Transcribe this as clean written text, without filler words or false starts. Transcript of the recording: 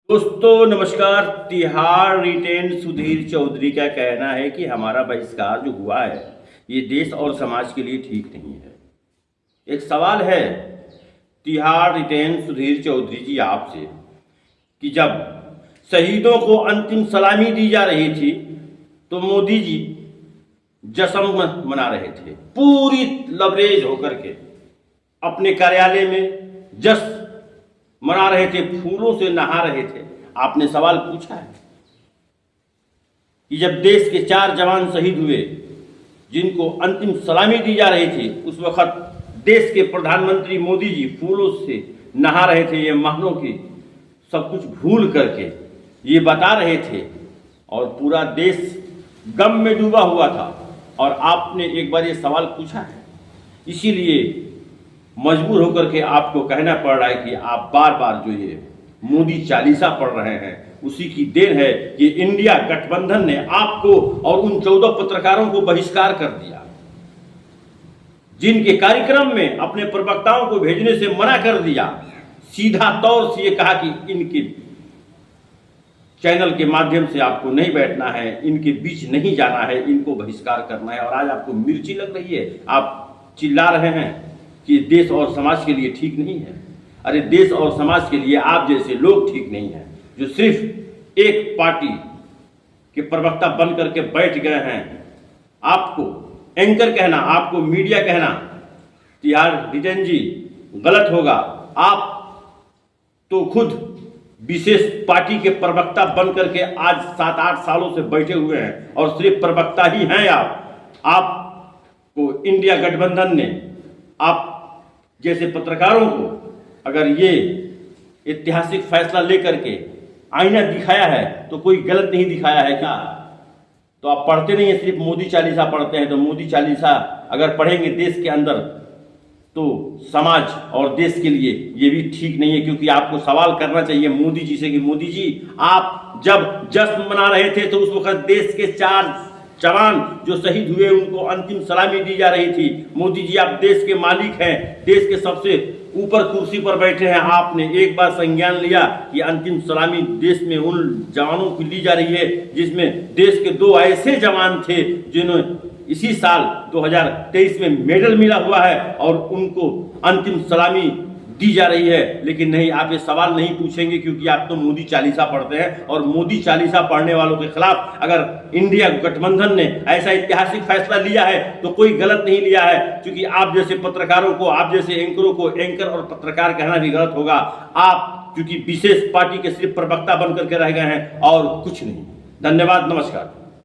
दोस्तों नमस्कार। तिहाड़ रिटेन सुधीर चौधरी का कहना है कि हमारा बहिष्कार जो हुआ है ये देश और समाज के लिए ठीक नहीं है। एक सवाल है तिहाड़ रिटेन सुधीर चौधरी जी आपसे कि जब शहीदों को अंतिम सलामी दी जा रही थी तो मोदी जी जश्न मना रहे थे, पूरी लबरेज होकर के अपने कार्यालय में जश्न मना रहे थे, फूलों से नहा रहे थे। आपने सवाल पूछा है कि जब देश के 4 जवान शहीद हुए जिनको अंतिम सलामी दी जा रही थी उस वक्त देश के प्रधानमंत्री मोदी जी फूलों से नहा रहे थे। ये मानो कि सब कुछ भूल करके ये बता रहे थे और पूरा देश गम में डूबा हुआ था। और आपने एक बार ये सवाल पूछा है, इसीलिए मजबूर होकर के आपको कहना पड़ रहा है कि आप बार बार जो ये मोदी चालीसा पढ़ रहे हैं उसी की देन है कि इंडिया गठबंधन ने आपको और उन 14 पत्रकारों को बहिष्कार कर दिया जिनके कार्यक्रम में अपने प्रवक्ताओं को भेजने से मना कर दिया। सीधा तौर से ये कहा कि इनके चैनल के माध्यम से आपको नहीं बैठना है, इनके बीच नहीं जाना है, इनको बहिष्कार करना है। और आज आपको मिर्ची लग रही है, आप चिल्ला रहे हैं कि देश और समाज के लिए ठीक नहीं है। अरे देश और समाज के लिए आप जैसे लोग ठीक नहीं हैं जो सिर्फ एक पार्टी के प्रवक्ता बन करके बैठ गए हैं। आपको एंकर कहना, आपको मीडिया कहना तिहाड़ रिटेन जी गलत होगा। आप तो खुद विशेष पार्टी के प्रवक्ता बन करके आज 7-8 सालों से बैठे हुए हैं और सिर्फ प्रवक्ता ही हैं आपको इंडिया गठबंधन ने आप जैसे पत्रकारों को अगर ये ऐतिहासिक फैसला लेकर के आईना दिखाया है तो कोई गलत नहीं दिखाया है क्या? तो आप पढ़ते नहीं है, सिर्फ मोदी चालीसा पढ़ते हैं। तो मोदी चालीसा अगर पढ़ेंगे देश के अंदर तो समाज और देश के लिए ये भी ठीक नहीं है। क्योंकि आपको सवाल करना चाहिए मोदी जी से कि मोदी जी आप जब जश्न मना रहे थे तो उस वक्त देश के 4 जवान जो शहीद हुए उनको अंतिम सलामी दी जा रही थी। मोदी जी आप देश के मालिक हैं, देश के सबसे ऊपर कुर्सी पर बैठे हैं। आपने एक बार संज्ञान लिया कि अंतिम सलामी देश में उन जवानों को ली जा रही है जिसमें देश के 2 ऐसे जवान थे जिन्होंने इसी साल 2023 में मेडल मिला हुआ है और उनको अंतिम सलामी दी जा रही है। लेकिन नहीं, आप ये सवाल नहीं पूछेंगे क्योंकि आप तो मोदी चालीसा पढ़ते हैं। और मोदी चालीसा पढ़ने वालों के खिलाफ अगर इंडिया गठबंधन ने ऐसा ऐतिहासिक फैसला लिया है तो कोई गलत नहीं लिया है। क्योंकि आप जैसे पत्रकारों को, आप जैसे एंकरों को एंकर और पत्रकार कहना भी गलत होगा। आप क्योंकि विशेष पार्टी के सिर्फ प्रवक्ता बनकर के रह गए हैं और कुछ नहीं। धन्यवाद, नमस्कार।